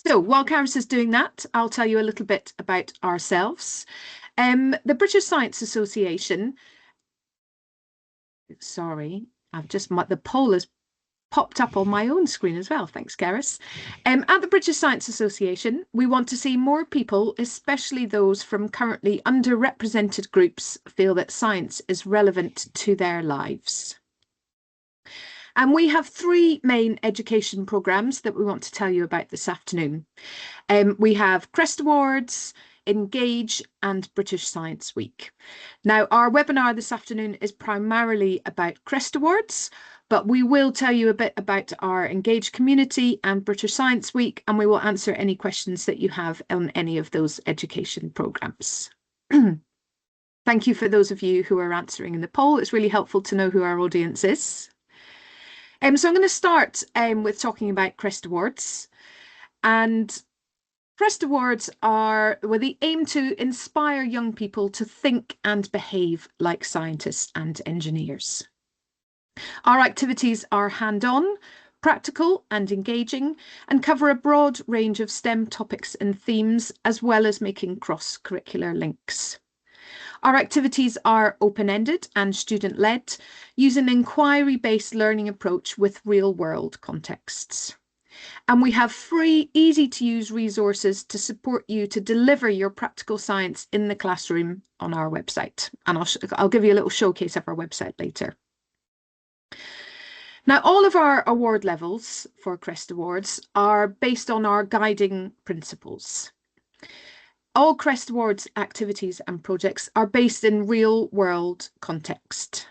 So while Karis is doing that, I'll tell you a little bit about ourselves. The British Science Association, sorry, the poll has popped up on my own screen as well. Thanks, Karis. At the British Science Association, we want to see more people, especially those from currently underrepresented groups, feel that science is relevant to their lives. And we have three main education programmes that we want to tell you about this afternoon. We have CREST Awards, Engage and British Science Week. Now, our webinar this afternoon is primarily about CREST Awards, but we will tell you a bit about our Engage community and British Science Week, and we will answer any questions that you have on any of those education programmes. Thank you for those of you who are answering in the poll. It's really helpful to know who our audience is. So I'm going to start with talking about CREST Awards. And CREST Awards are with the aim to inspire young people to think and behave like scientists and engineers. Our activities are hands-on, practical and engaging, and cover a broad range of STEM topics and themes, as well as making cross-curricular links. Our activities are open-ended and student-led, using an inquiry-based learning approach with real-world contexts. And we have free, easy-to-use resources to support you to deliver your practical science in the classroom on our website. And I'll give you a little showcase of our website later. Now, all of our award levels for CREST Awards are based on our guiding principles. All CREST Awards activities and projects are based in real-world context.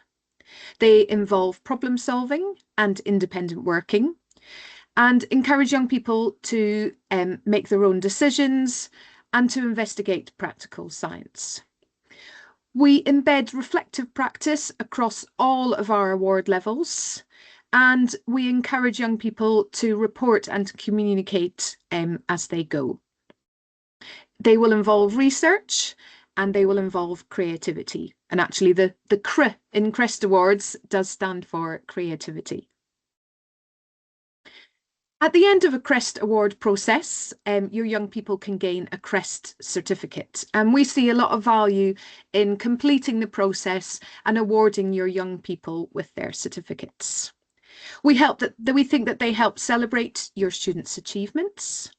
They involve problem solving and independent working and encourage young people to make their own decisions and to investigate practical science. We embed reflective practice across all of our award levels, and we encourage young people to report and communicate as they go. They will involve research and they will involve creativity. And actually the CRE in CREST Awards does stand for creativity. At the end of a CREST Award process, your young people can gain a CREST certificate. And we see a lot of value in completing the process and awarding your young people with their certificates. We think that they help celebrate your students' achievements.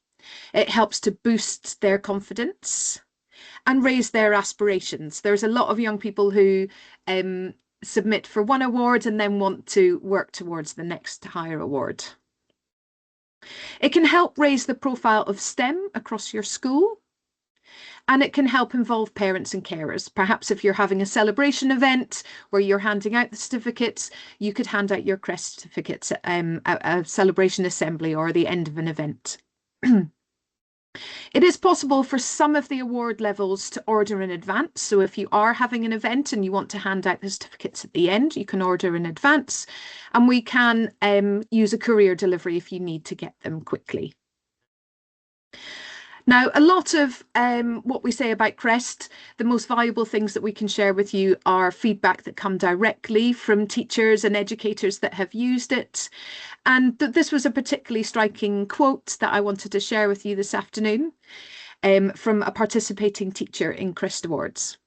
It helps to boost their confidence and raise their aspirations. There's a lot of young people who submit for one award and then want to work towards the next higher award. It can help raise the profile of STEM across your school, and it can help involve parents and carers. Perhaps if you're having a celebration event where you're handing out the certificates, you could hand out your CREST certificates at a celebration assembly or the end of an event. It is possible for some of the award levels to order in advance. So if you are having an event and you want to hand out the certificates at the end, you can order in advance, and we can use a courier delivery if you need to get them quickly. Now, a lot of what we say about CREST, the most valuable things that we can share with you are feedback that come directly from teachers and educators that have used it. And this was a particularly striking quote that I wanted to share with you this afternoon from a participating teacher in CREST Awards.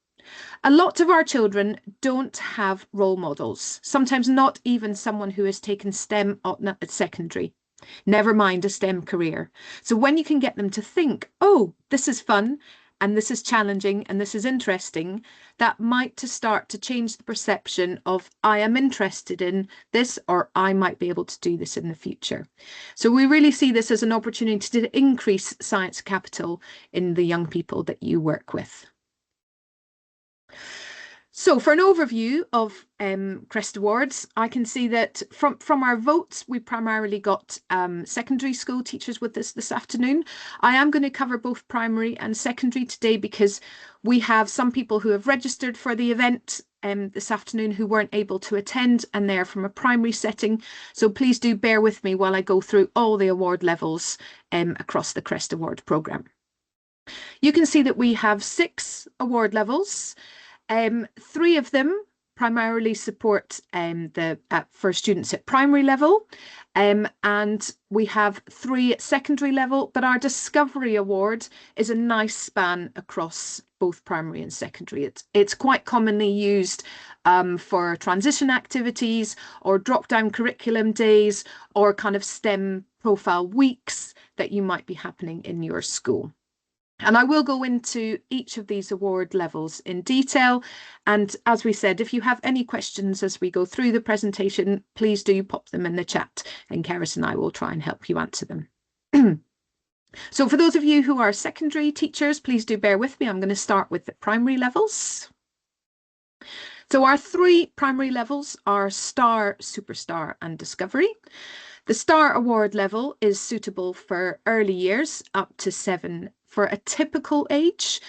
A lot of our children don't have role models, sometimes not even someone who has taken STEM at secondary. Never mind a STEM career. So when you can get them to think, oh, this is fun and this is challenging and this is interesting, that might start to change the perception of I am interested in this, or I might be able to do this in the future. So we really see this as an opportunity to increase science capital in the young people that you work with. So for an overview of CREST Awards, I can see that from our votes, we primarily got secondary school teachers with us this afternoon. I am going to cover both primary and secondary today because we have some people who have registered for the event this afternoon who weren't able to attend, and they're from a primary setting. So please do bear with me while I go through all the award levels across the CREST Award programme. You can see that we have 6 award levels. 3 of them primarily support for students at primary level, and we have 3 at secondary level, but our Discovery Award is a nice span across both primary and secondary. It's quite commonly used for transition activities or drop-down curriculum days or kind of STEM profile weeks that you might be happening in your school. And I will go into each of these award levels in detail. And as we said, if you have any questions as we go through the presentation, please do pop them in the chat and Keris and I will try and help you answer them. So for those of you who are secondary teachers, please do bear with me. I'm going to start with the primary levels. So our 3 primary levels are Star, Superstar and Discovery. The Star Award level is suitable for early years up to 7 for a typical age.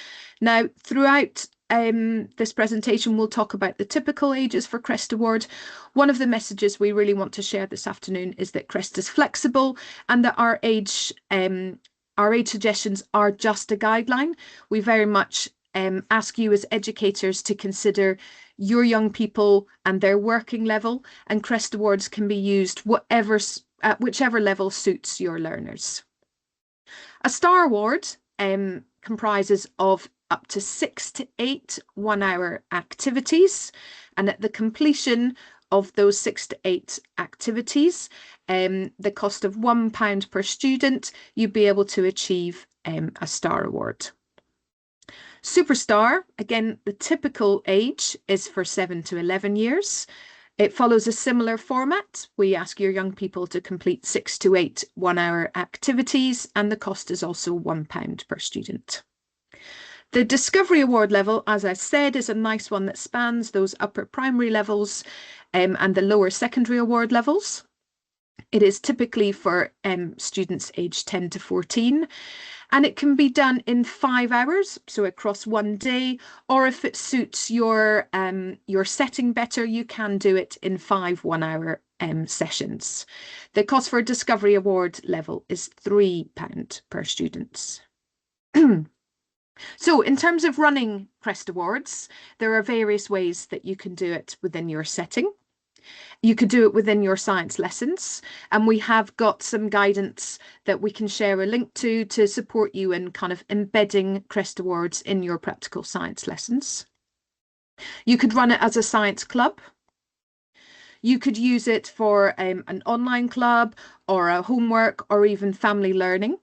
Now, throughout this presentation, we'll talk about the typical ages for CREST Award. One of the messages we really want to share this afternoon is that CREST is flexible and that our age suggestions are just a guideline. We very much ask you as educators to consider your young people and their working level, and CREST Awards can be used at whichever level suits your learners. A Star Award comprises of up to 6 to 8 one-hour activities, and at the completion of those 6 to 8 activities, the cost of £1 per student, you'd be able to achieve a Star Award. Superstar, again, the typical age is for 7 to 11 years. It follows a similar format. We ask your young people to complete 6 to 8 one-hour activities, and the cost is also £1 per student. The Discovery Award level, as I said, is a nice one that spans those upper primary levels and the lower secondary award levels. It is typically for students aged 10 to 14. And it can be done in 5 hours, so across one day, or if it suits your setting better, you can do it in 5 one-hour sessions. The cost for a Discovery Award level is £3 per student. So in terms of running CREST Awards, there are various ways that you can do it within your setting. You could do it within your science lessons, and we have got some guidance that we can share a link to support you in kind of embedding CREST Awards in your practical science lessons. You could run it as a science club. You could use it for an online club or a homework or even family learning.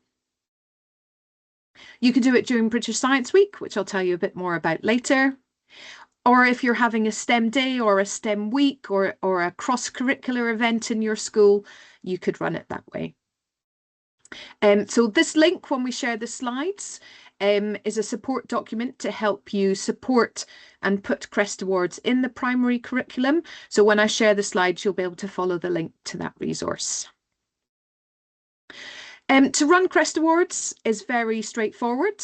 You could do it during British Science Week, which I'll tell you a bit more about later. Or if you're having a STEM day or a STEM week or a cross-curricular event in your school, you could run it that way. So this link, when we share the slides, is a support document to help you support and put CREST Awards in the primary curriculum. So when I share the slides, you'll be able to follow the link to that resource. To run CREST Awards is very straightforward.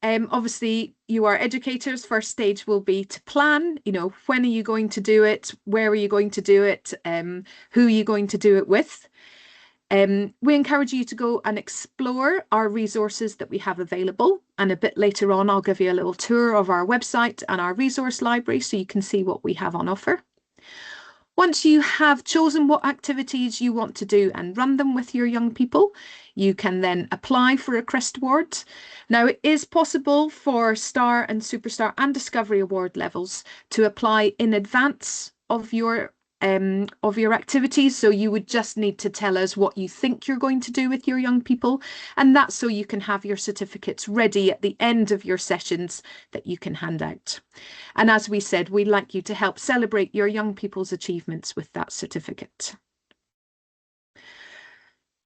Obviously, you are educators. First stage will be to plan, when are you going to do it? Where are you going to do it? Who are you going to do it with? We encourage you to go and explore our resources that we have available. And a bit later on, I'll give you a little tour of our website and our resource library so you can see what we have on offer. Once you have chosen what activities you want to do and run them with your young people, you can then apply for a CREST Award. Now, it is possible for Star and Superstar and Discovery Award levels to apply in advance of your activities. So you would just need to tell us what you think you're going to do with your young people. And that's so you can have your certificates ready at the end of your sessions that you can hand out. And as we said, we'd like you to help celebrate your young people's achievements with that certificate.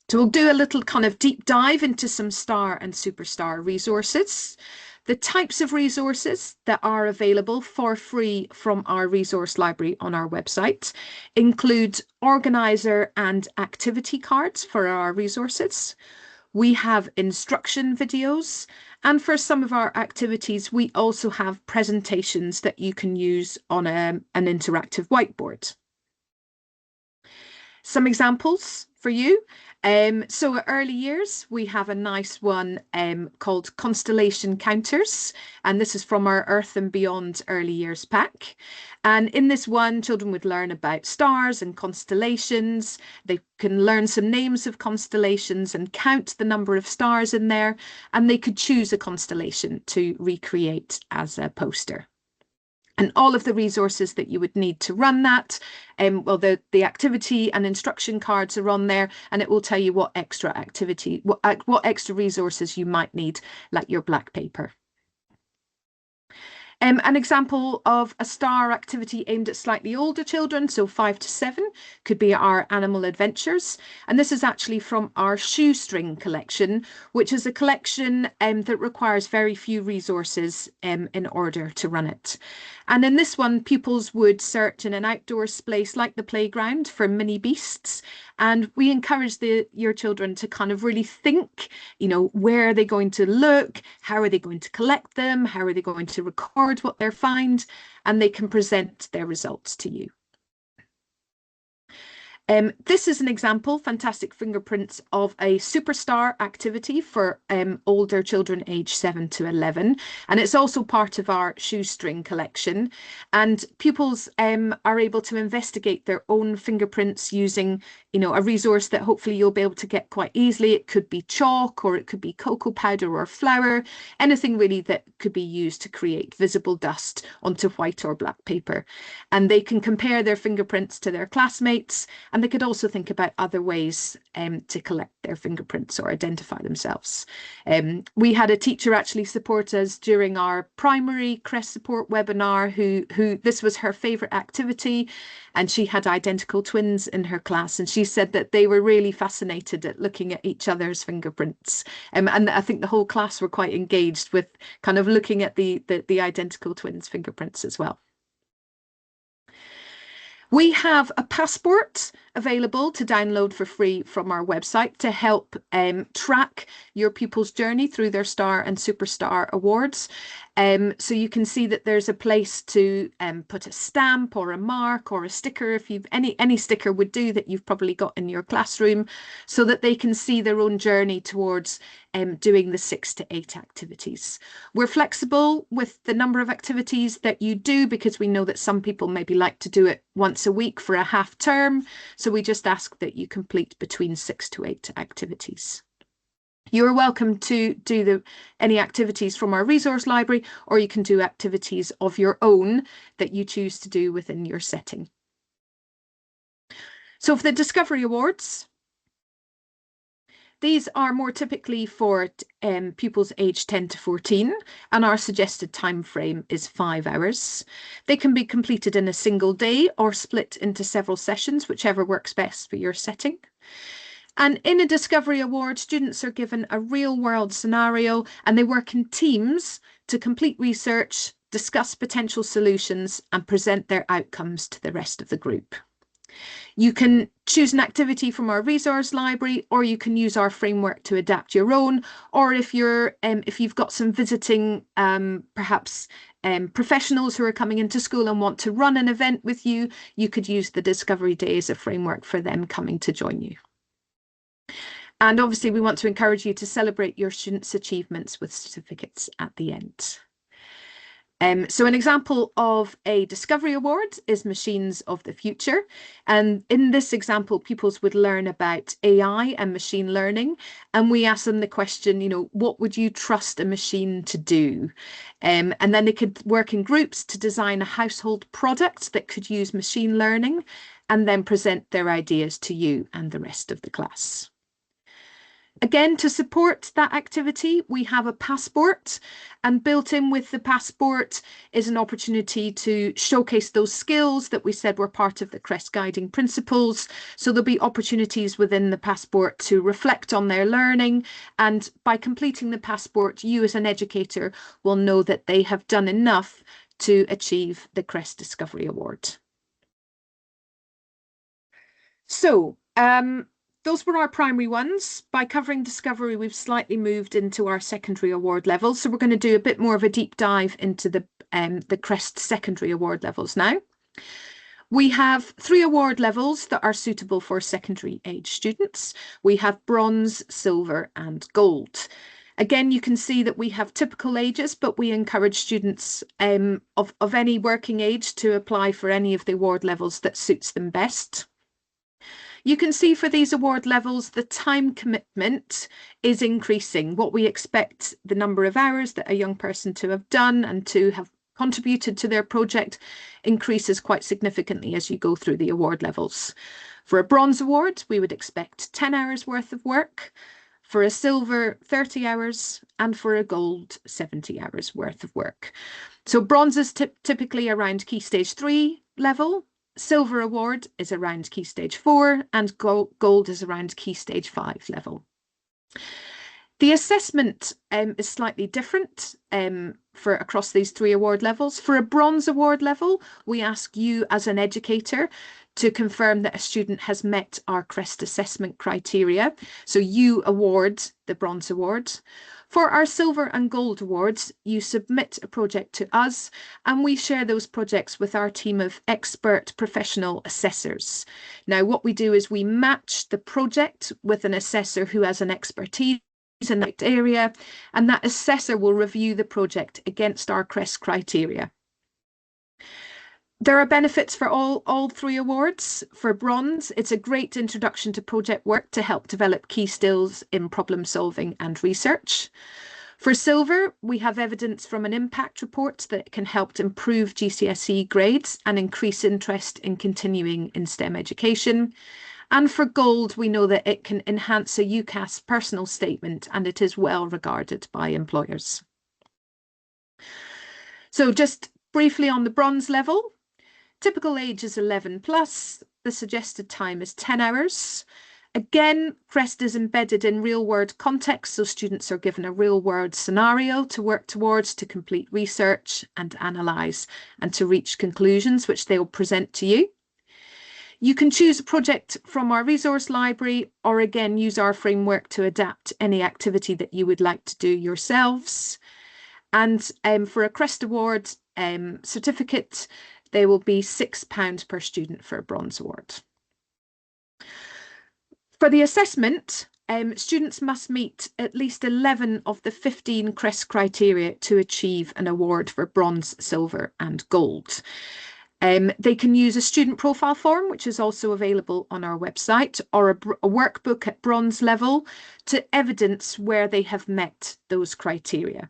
So we'll do a little kind of deep dive into some Star and Superstar resources. The types of resources that are available for free from our resource library on our website include organizer and activity cards for our resources. We have instruction videos, and for some of our activities, we also have presentations that you can use on an interactive whiteboard. Some examples for you. So at early years, we have a nice one called Constellation Counters, and this is from our Earth and Beyond Early Years pack. And in this one, children would learn about stars and constellations. They can learn some names of constellations and count the number of stars in there, and they could choose a constellation to recreate as a poster. And all of the resources that you would need to run that, well, the activity and instruction cards are on there, and it will tell you what extra activity, what extra resources you might need, like your black paper. An example of a star activity aimed at slightly older children, so 5 to 7, could be our animal adventures. And this is actually from our shoestring collection, which is a collection that requires very few resources in order to run it. And in this one, pupils would search in an outdoor space like the playground for mini beasts. And we encourage your children to kind of really think, where are they going to look? How are they going to collect them? How are they going to record what they find? And they can present their results to you. This is an example, fantastic fingerprints of a superstar activity for older children aged 7 to 11. And it's also part of our shoestring collection. And pupils are able to investigate their own fingerprints using, a resource that hopefully you'll be able to get quite easily. It could be chalk, or it could be cocoa powder or flour, anything really that could be used to create visible dust onto white or black paper. And they can compare their fingerprints to their classmates, and they could also think about other ways to collect their fingerprints or identify themselves. We had a teacher actually support us during our primary CREST support webinar who this was her favourite activity, and she had identical twins in her class, and she said that they were really fascinated at looking at each other's fingerprints. And I think the whole class were quite engaged with kind of looking at the identical twins' fingerprints as well. We have a passport available to download for free from our website to help track your pupils' journey through their Star and Superstar awards. So you can see that there's a place to put a stamp or a mark or a sticker, if you've any sticker would do that you've probably got in your classroom, so that they can see their own journey towards doing the 6 to 8 activities. We're flexible with the number of activities that you do, because we know that some people maybe like to do it once a week for a half term. So we just ask that you complete between 6 to 8 activities. You're welcome to do any activities from our resource library, or you can do activities of your own that you choose to do within your setting. So for the Discovery Awards, these are more typically for pupils aged 10 to 14, and our suggested time frame is 5 hours. They can be completed in a single day or split into several sessions, whichever works best for your setting. And in a Discovery Award, students are given a real-world scenario, and they work in teams to complete research, discuss potential solutions, and present their outcomes to the rest of the group. You can choose an activity from our resource library, or you can use our framework to adapt your own. Or if you've got some visiting, perhaps professionals who are coming into school and want to run an event with you, you could use the Discovery Day as a framework for them coming to join you. And obviously, we want to encourage you to celebrate your students' achievements with certificates at the end. So an example of a Discovery Award is Machines of the Future. And in this example, pupils would learn about AI and machine learning. And we ask them the question, what would you trust a machine to do? And then they could work in groups to design a household product that could use machine learning, and then present their ideas to you and the rest of the class. Again, to support that activity, we have a passport, and built in with the passport is an opportunity to showcase those skills that we said were part of the CREST guiding principles. So there'll be opportunities within the passport to reflect on their learning, and by completing the passport, you as an educator will know that they have done enough to achieve the CREST Discovery Award. So, those were our primary ones. By covering Discovery, we've slightly moved into our secondary award levels. So we're going to do a bit more of a deep dive into the CREST secondary award levels now. We have 3 award levels that are suitable for secondary age students. We have bronze, silver and gold. Again, you can see that we have typical ages, but we encourage students of any working age to apply for any of the award levels that suits them best. You can see for these award levels, the time commitment is increasing. What we expect the number of hours that a young person to have done and to have contributed to their project increases quite significantly as you go through the award levels. For a bronze award, we would expect 10 hours worth of work. For a silver, 30 hours, and for a gold, 70 hours worth of work. So bronze is typically around Key Stage 3 level, silver award is around Key Stage 4, and gold is around Key Stage 5 level. The assessment is slightly different for across these 3 award levels. For a bronze award level, we ask you as an educator to confirm that a student has met our CREST assessment criteria. So you award the bronze award. For our silver and gold awards, you submit a project to us and we share those projects with our team of expert professional assessors. Now, what we do is we match the project with an assessor who has an expertise in that area, and that assessor will review the project against our CREST criteria. There are benefits for all 3 awards. For bronze, it's a great introduction to project work to help develop key skills in problem solving and research. For silver, we have evidence from an impact report that can help to improve GCSE grades and increase interest in continuing in STEM education. And for gold, we know that it can enhance a UCAS personal statement and it is well regarded by employers. So just briefly on the bronze level, typical age is 11 plus. The suggested time is 10 hours. Again, CREST is embedded in real-world context, so students are given a real-world scenario to work towards to complete research and analyse and to reach conclusions, which they will present to you. You can choose a project from our resource library or again use our framework to adapt any activity that you would like to do yourselves. And for a CREST Award certificate, they will be £6 per student for a bronze award. For the assessment, students must meet at least 11 of the 15 CREST criteria to achieve an award for bronze, silver and gold. They can use a student profile form, which is also available on our website, or a workbook at bronze level to evidence where they have met those criteria.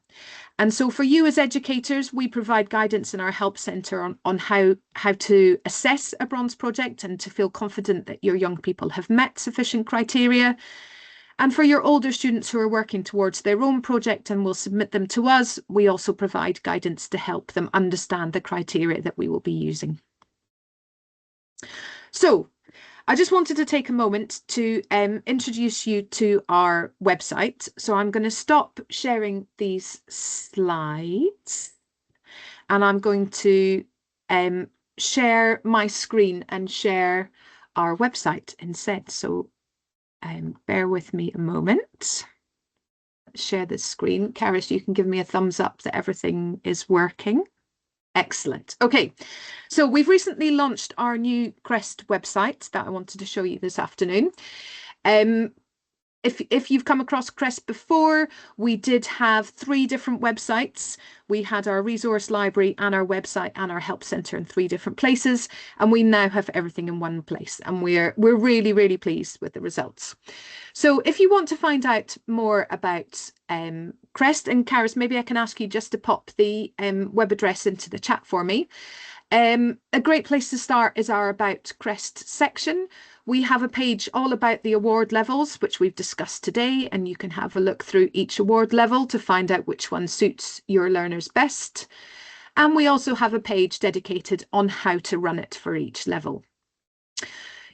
And so for you as educators, we provide guidance in our help centre on how to assess a bronze project and to feel confident that your young people have met sufficient criteria. And for your older students who are working towards their own project and will submit them to us, we also provide guidance to help them understand the criteria that we will be using. So I just wanted to take a moment to introduce you to our website. So I'm going to stop sharing these slides and I'm going to share my screen and share our website instead. So bear with me a moment. Share the screen. Caris, you can give me a thumbs up that everything is working. Excellent. Okay, so we've recently launched our new CREST website that I wanted to show you this afternoon. If you've come across CREST before, we did have 3 different websites. We had our resource library and our website and our help centre in 3 different places, and we now have everything in one place, and we're really, really pleased with the results. So if you want to find out more about CREST, and Caris, maybe I can ask you just to pop the web address into the chat for me. A great place to start is our About CREST section. We have a page all about the award levels, which we've discussed today, and you can have a look through each award level to find out which one suits your learners best. And we also have a page dedicated on how to run it for each level.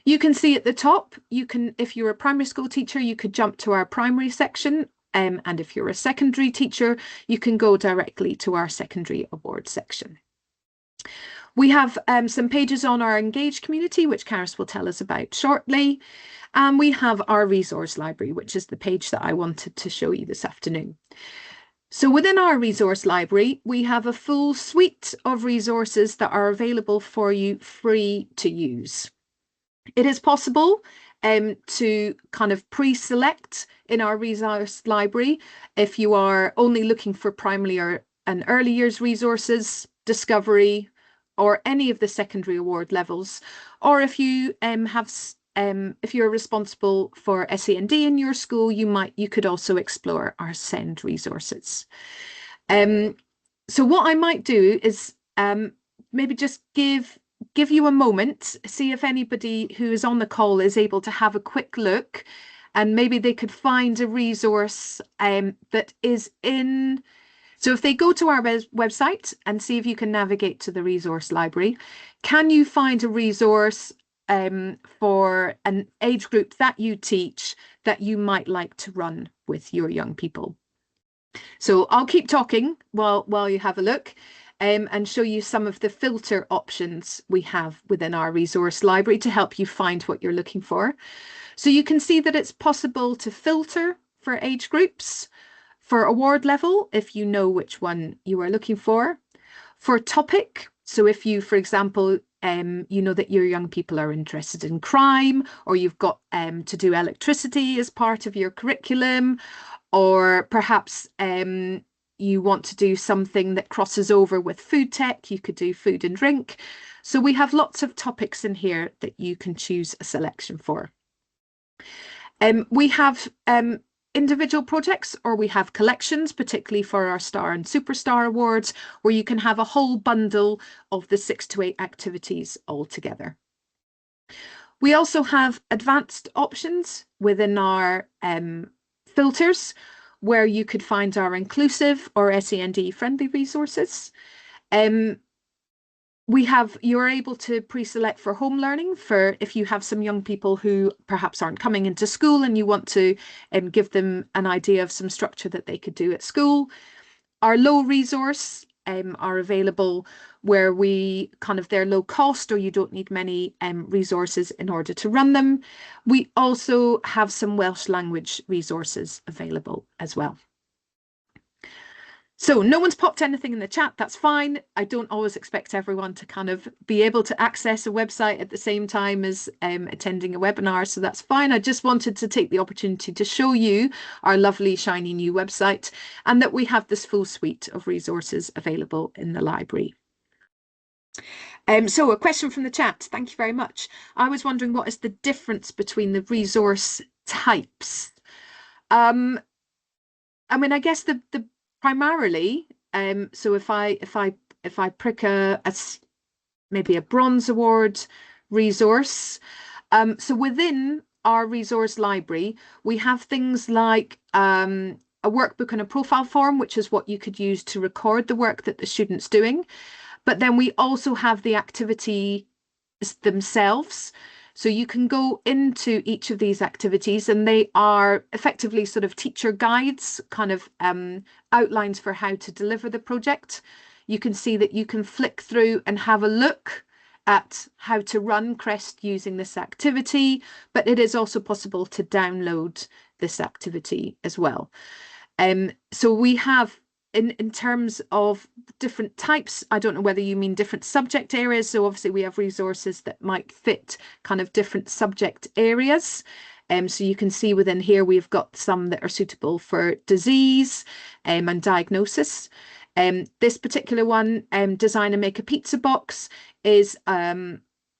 You can see at the top, if you're a primary school teacher, you could jump to our primary section. And if you're a secondary teacher, you can go directly to our secondary award section. We have some pages on our Engage community, which Caris will tell us about shortly. And we have our resource library, which is the page that I wanted to show you this afternoon. So within our resource library, we have a full suite of resources that are available for you free to use. It is possible to kind of pre-select in our resource library if you are only looking for primary or and early years resources, discovery, or any of the secondary award levels, or if you if you're responsible for SEND in your school, you could also explore our SEND resources. Um, so what I might do is maybe just give you a moment, see if anybody who is on the call is able to have a quick look, and maybe they could find a resource that is in. So if they go to our website and see if you can navigate to the resource library, can you find a resource for an age group that you teach that you might like to run with your young people? So I'll keep talking while you have a look and show you some of the filter options we have within our resource library to help you find what you're looking for. So you can see that it's possible to filter for age groups, for award level, if you know which one you are looking for topic. So if you, for example, you know that your young people are interested in crime, or you've got to do electricity as part of your curriculum, or perhaps you want to do something that crosses over with food tech, you could do food and drink. So we have lots of topics in here that you can choose a selection for. We have individual projects, or we have collections, particularly for our Star and Superstar Awards, where you can have a whole bundle of the 6 to 8 activities all together. We also have advanced options within our filters, where you could find our inclusive or SEND friendly resources. You're able to pre-select for home learning for if you have some young people who perhaps aren't coming into school and you want to give them an idea of some structure that they could do at school. Our low resource are available where they're low cost, or you don't need many resources in order to run them. We also have some Welsh language resources available as well. So no one's popped anything in the chat. That's fine. I don't always expect everyone to kind of be able to access a website at the same time as attending a webinar. So that's fine. I just wanted to take the opportunity to show you our lovely shiny new website, and that we have this full suite of resources available in the library. So a question from the chat. Thank you very much. I was wondering, what is the difference between the resource types? I mean, I guess the primarily, so if I prick maybe a bronze award resource, so within our resource library, we have things like a workbook and a profile form, which is what you could use to record the work that the student's doing. But then we also have the activity themselves. So you can go into each of these activities, and they are effectively sort of teacher guides, kind of outlines for how to deliver the project. You can see that you can flick through and have a look at how to run CREST using this activity, but it is also possible to download this activity as well. So we have in terms of different types, I don't know whether you mean different subject areas. So obviously we have resources that might fit kind of different subject areas. So you can see within here, we've got some that are suitable for disease and diagnosis. This particular one, Design and Make a Pizza Box, is a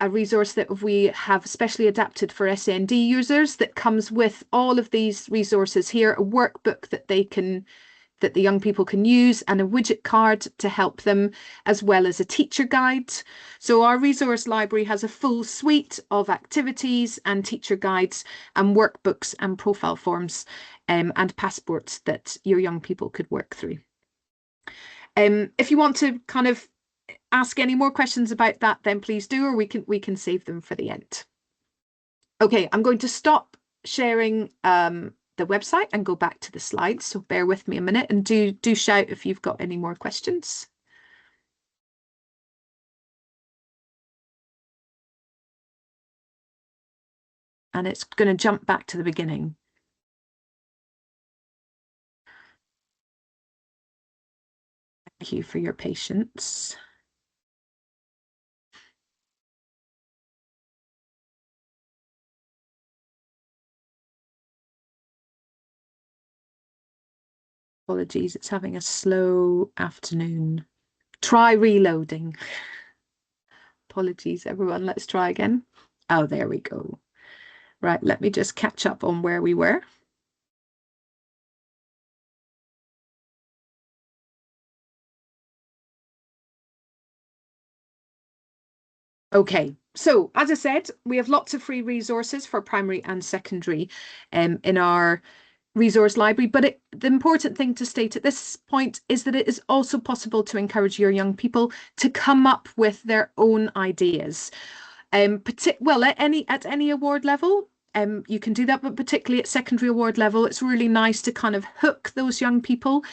resource that we have specially adapted for SEND users, that comes with all of these resources here, a workbook that the young people can use, and a widget card to help them, as well as a teacher guide. So our resource library has a full suite of activities and teacher guides and workbooks and profile forms and passports that your young people could work through. If you want to kind of ask any more questions about that, then please do, or we can save them for the end. Okay, I'm going to stop sharing the website and go back to the slides. So bear with me a minute, and do shout if you've got any more questions. And it's going to jump back to the beginning. Thank you for your patience. Apologies, it's having a slow afternoon. Try reloading. Apologies, everyone. Let's try again. Oh, there we go. Right, let me just catch up on where we were. Okay, so as I said, we have lots of free resources for primary and secondary in our resource library. But the important thing to state at this point is that it is also possible to encourage your young people to come up with their own ideas. Well, at any award level, you can do that, but particularly at secondary award level, it's really nice to kind of hook those young people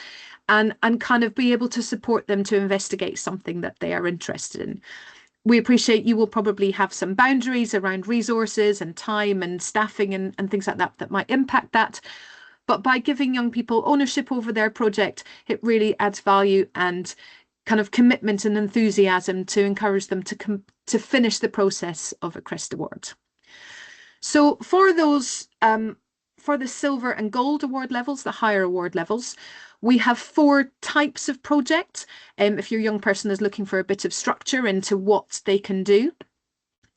and kind of be able to support them to investigate something that they are interested in. We appreciate you will probably have some boundaries around resources and time and staffing and things like that that might impact that. But by giving young people ownership over their project, it really adds value and kind of commitment and enthusiasm to encourage them to finish the process of a CREST award. So for those, for the silver and gold award levels, the higher award levels, we have 4 types of project. If your young person is looking for a bit of structure into what they can do.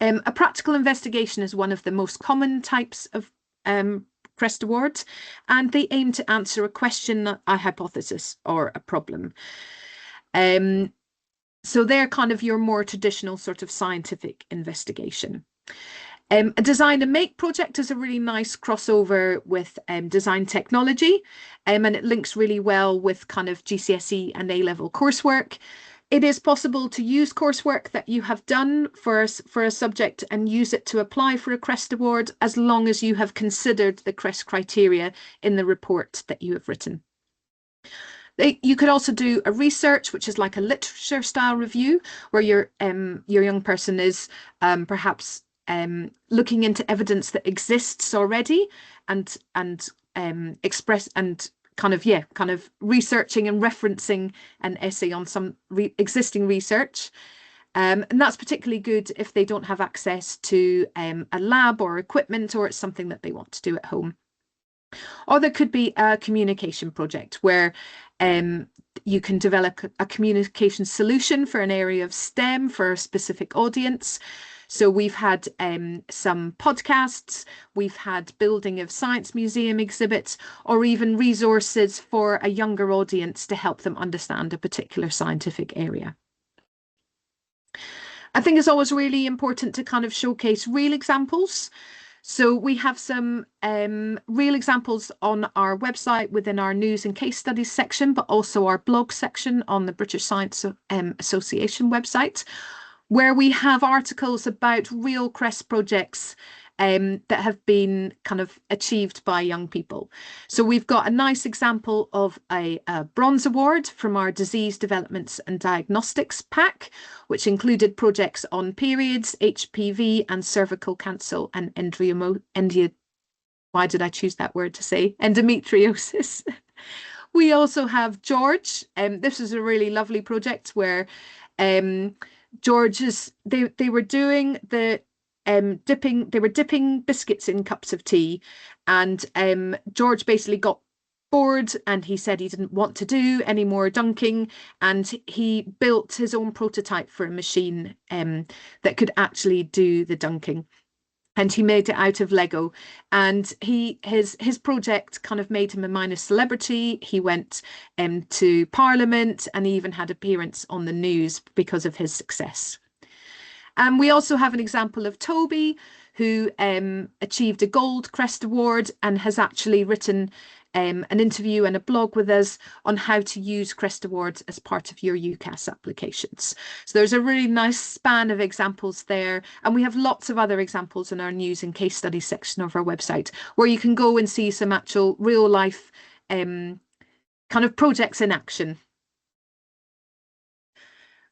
A practical investigation is one of the most common types of CREST awards, and they aim to answer a question, a hypothesis, or a problem. So they're kind of your more traditional sort of scientific investigation. A design and make project is a really nice crossover with design technology, and it links really well with kind of GCSE and A-level coursework. It is possible to use coursework that you have done for a subject and use it to apply for a CREST award, as long as you have considered the CREST criteria in the report that you have written. You could also do a research, which is like a literature style review, where your young person is perhaps looking into evidence that exists already and express and kind of researching and referencing an essay on some existing research. And that's particularly good if they don't have access to a lab or equipment, or it's something that they want to do at home. Or there could be a communication project where you can develop a communication solution for an area of STEM for a specific audience. So we've had some podcasts, we've had building of science museum exhibits, or even resources for a younger audience to help them understand a particular scientific area. I think it's always really important to kind of showcase real examples. So we have some real examples on our website within our news and case studies section, but also our blog section on the British Science Association website, where we have articles about real CREST projects that have been kind of achieved by young people. So we've got a nice example of a bronze award from our disease developments and diagnostics pack, which included projects on periods, HPV and cervical cancer and why did I choose that word to say? Endometriosis. We also have George. This is a really lovely project where George's they were doing the dipping biscuits in cups of tea, and George basically got bored and he said he didn't want to do any more dunking, and he built his own prototype for a machine that could actually do the dunking. And he made it out of Lego, and his project kind of made him a minor celebrity. He went to Parliament, and he even had appearance on the news because of his success. And we also have an example of Toby, who achieved a Gold CREST Award and has actually written an interview and a blog with us on how to use CREST Awards as part of your UCAS applications. So there's a really nice span of examples there. And we have lots of other examples in our news and case studies section of our website, where you can go and see some actual real life kind of projects in action.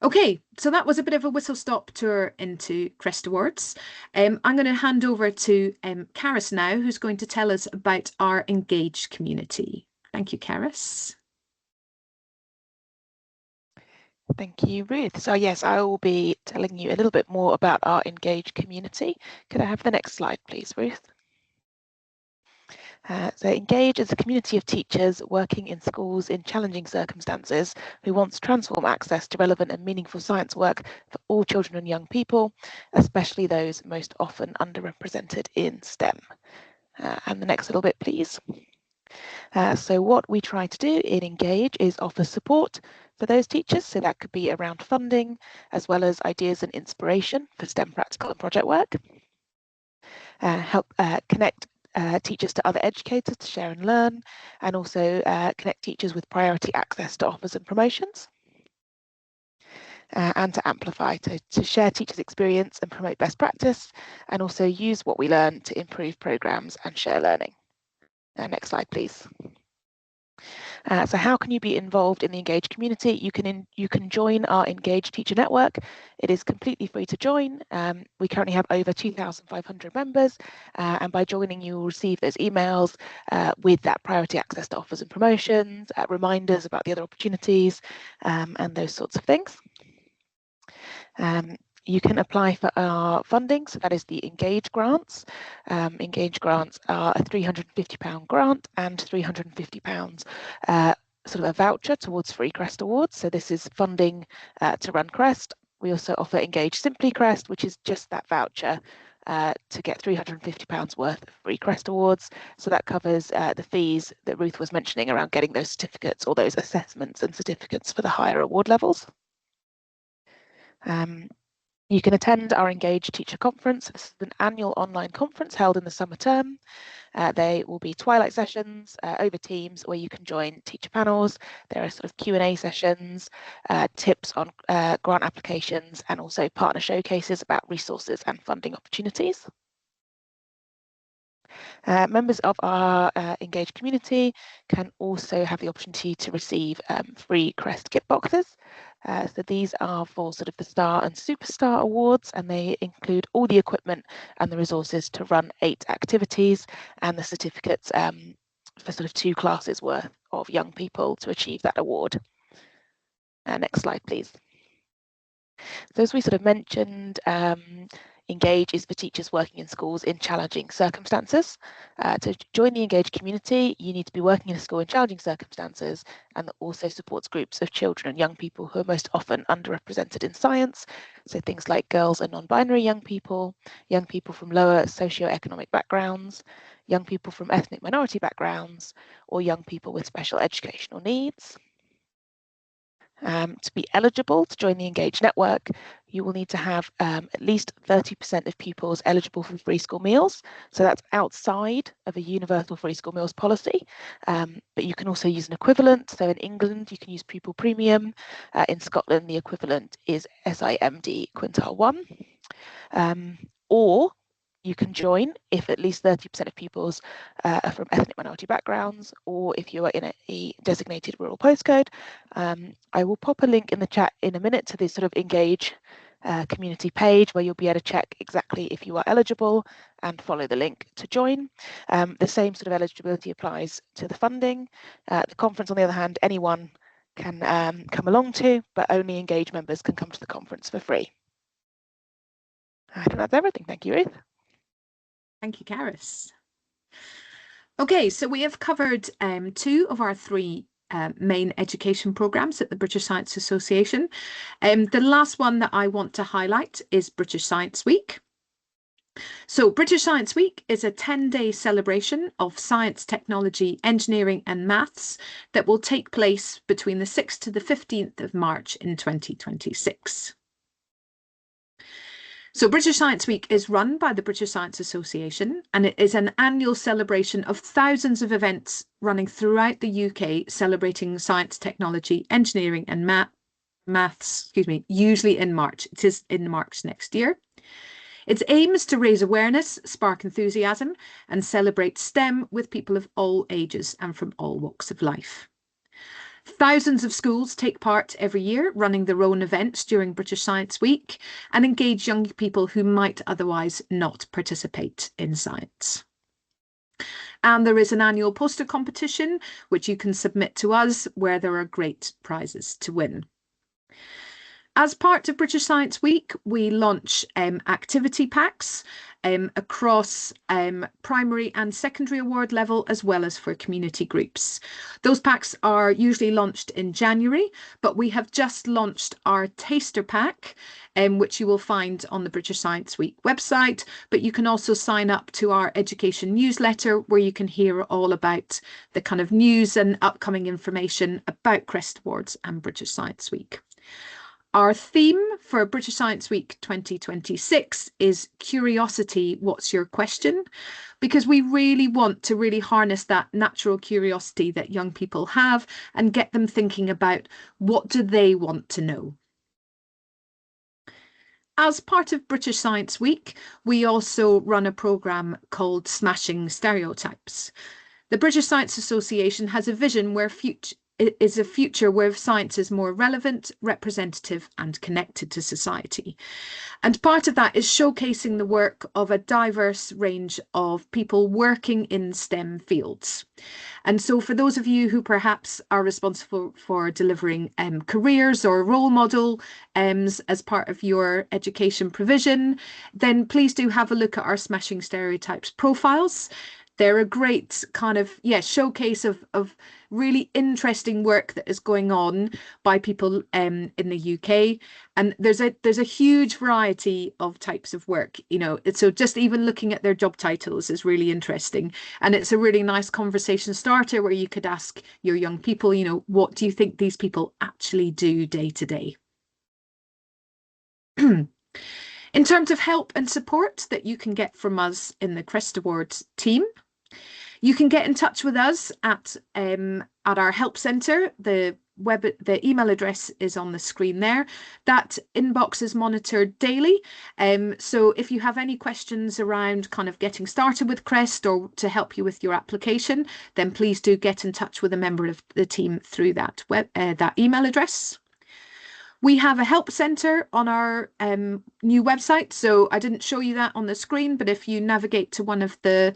Okay, so that was a bit of a whistle-stop tour into CREST Awards. I'm going to hand over to Caris now, who's going to tell us about our engaged community. Thank you, Caris. Thank you, Ruth. So yes, I will be telling you a little bit more about our engaged community. Could I have the next slide, please, Ruth? So Engage is a community of teachers working in schools in challenging circumstances who wants to transform access to relevant and meaningful science work for all children and young people, especially those most often underrepresented in STEM. And the next little bit, please. So what we try to do in Engage is offer support for those teachers. So that could be around funding, as well as ideas and inspiration for STEM practical and project work. Help connect teachers to other educators to share and learn, and also connect teachers with priority access to offers and promotions. And to amplify, to share teachers' experience and promote best practice, and also use what we learn to improve programs and share learning. Next slide, please. So how can you be involved in the Engage community? You can join our Engage Teacher Network. It is completely free to join. We currently have over 2,500 members, and by joining you will receive those emails with that priority access to offers and promotions, reminders about the other opportunities, and those sorts of things. You can apply for our funding, so that is the Engage grants. Engage grants are a £350 grant and £350 sort of a voucher towards free CREST awards. So this is funding to run CREST. We also offer Engage Simply CREST, which is just that voucher to get £350 worth of free CREST awards. So that covers the fees that Ruth was mentioning around getting those certificates or those assessments and certificates for the higher award levels. You can attend our Engage Teacher Conference. This is an annual online conference held in the summer term. They will be twilight sessions over Teams where you can join teacher panels. There are sort of Q&A sessions, tips on grant applications, and also partner showcases about resources and funding opportunities. Members of our Engage community can also have the opportunity to receive free CREST kit boxes. So these are for sort of the Star and Superstar awards, and they include all the equipment and the resources to run 8 activities and the certificates for sort of 2 classes worth of young people to achieve that award. Next slide, please. So as we sort of mentioned, Engage is for teachers working in schools in challenging circumstances. To join the Engage community, you need to be working in a school in challenging circumstances, and that also supports groups of children and young people who are most often underrepresented in science. So things like girls and non-binary young people from lower socioeconomic backgrounds, young people from ethnic minority backgrounds, or young people with special educational needs. To be eligible to join the Engage network, you will need to have at least 30% of pupils eligible for free school meals. So that's outside of a universal free school meals policy, but you can also use an equivalent. So in England, you can use pupil premium. In Scotland, the equivalent is SIMD quintile 1. Or you can join if at least 30% of pupils are from ethnic minority backgrounds, or if you are in a designated rural postcode. I will pop a link in the chat in a minute to this sort of Engage community page where you'll be able to check exactly if you are eligible and follow the link to join. The same sort of eligibility applies to the funding. The conference, on the other hand, anyone can come along to, but only Engage members can come to the conference for free. I think that's everything. Thank you, Ruth. Thank you, Caris. Okay, so we have covered 2 of our 3 main education programs at the British Science Association. The last one that I want to highlight is British Science Week. So British Science Week is a 10-day celebration of science, technology, engineering and maths that will take place between the 6th to the 15th of March in 2026. So British Science Week is run by the British Science Association, and it is an annual celebration of thousands of events running throughout the UK celebrating science, technology, engineering and maths, usually in March. It is in March next year. Its aim is to raise awareness, spark enthusiasm and celebrate STEM with people of all ages and from all walks of life. Thousands of schools take part every year running their own events during British Science Week and engage young people who might otherwise not participate in science. And there is an annual poster competition which you can submit to us where there are great prizes to win. As part of British Science Week, we launch activity packs across primary and secondary award level, as well as for community groups. Those packs are usually launched in January, but we have just launched our taster pack, which you will find on the British Science Week website. But you can also sign up to our education newsletter, where you can hear all about the kind of news and upcoming information about CREST Awards and British Science Week. Our theme for British Science Week 2026 is Curiosity, What's Your Question? Because we really want to really harness that natural curiosity that young people have and get them thinking about what do they want to know. As part of British Science Week, we also run a programme called Smashing Stereotypes. The British Science Association has a vision where is a future where science is more relevant, representative and connected to society. And part of that is showcasing the work of a diverse range of people working in STEM fields. And so for those of you who perhaps are responsible for delivering careers or role model as part of your education provision, then please do have a look at our Smashing Stereotypes profiles. They're a great kind of showcase of really interesting work that is going on by people in the UK, and there's a huge variety of types of work. So just even looking at their job titles is really interesting, and it's a really nice conversation starter where you could ask your young people, what do you think these people actually do day to day? In terms of help and support that you can get from us in the CREST Awards team, you can get in touch with us at our help centre. The email address is on the screen there. That inbox is monitored daily. So if you have any questions around kind of getting started with CREST or to help you with your application, then please do get in touch with a member of the team through that email address. We have a help centre on our new website. So I didn't show you that on the screen, but if you navigate to one of the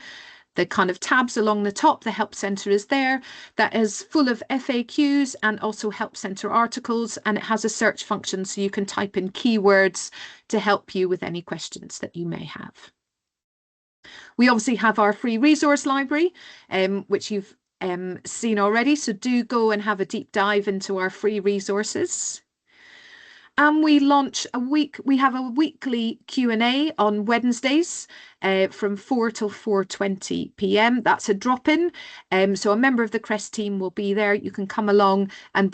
kind of tabs along the top, the help centre is there. That is full of FAQs and also help centre articles, and it has a search function so you can type in keywords to help you with any questions that you may have. We obviously have our free resource library, which you've seen already, so do go and have a deep dive into our free resources. And we have a weekly Q&A on Wednesdays from 4 till 4:20 p.m. That's a drop-in. So a member of the CREST team will be there. You can come along and